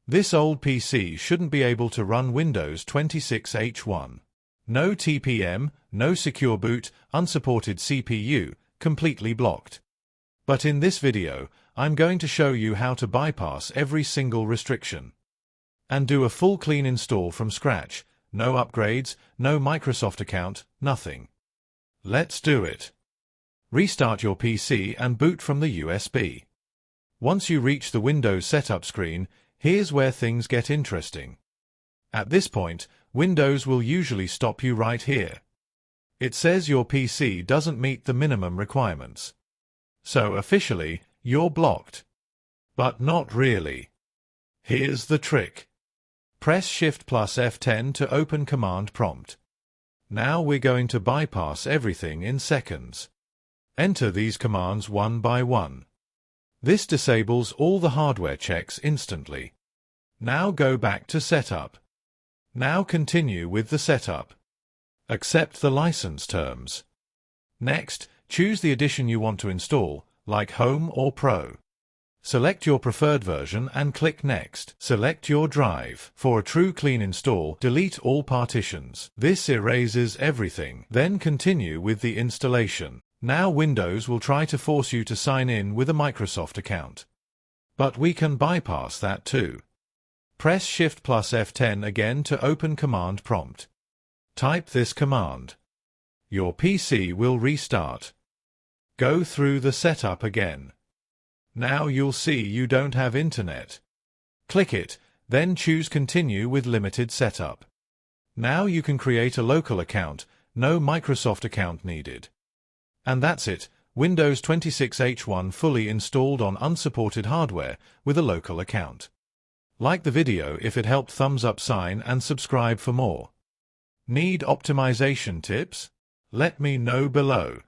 This old PC shouldn't be able to run Windows 26H1. No TPM, no secure boot, unsupported CPU, completely blocked. But in this video, I'm going to show you how to bypass every single restriction and do a full clean install from scratch. No upgrades, no Microsoft account, nothing. Let's do it. Restart your PC and boot from the USB. Once you reach the Windows setup screen, here's where things get interesting. At this point, Windows will usually stop you right here. It says your PC doesn't meet the minimum requirements. So officially, you're blocked. But not really. Here's the trick. Press Shift plus F10 to open command prompt. Now we're going to bypass everything in seconds. Enter these commands one by one. This disables all the hardware checks instantly. Now go back to Setup. Now continue with the setup. Accept the license terms. Next, choose the edition you want to install, like Home or Pro. Select your preferred version and click Next. Select your drive. For a true clean install, delete all partitions. This erases everything. Then continue with the installation. Now Windows will try to force you to sign in with a Microsoft account. But we can bypass that too. Press Shift plus F10 again to open command prompt. Type this command. Your PC will restart. Go through the setup again. Now you'll see you don't have internet. Click it, then choose Continue with limited setup. Now you can create a local account, no Microsoft account needed. And that's it, Windows 26H1 fully installed on unsupported hardware with a local account. Like the video if it helped, thumbs up sign and subscribe for more. Need optimization tips? Let me know below.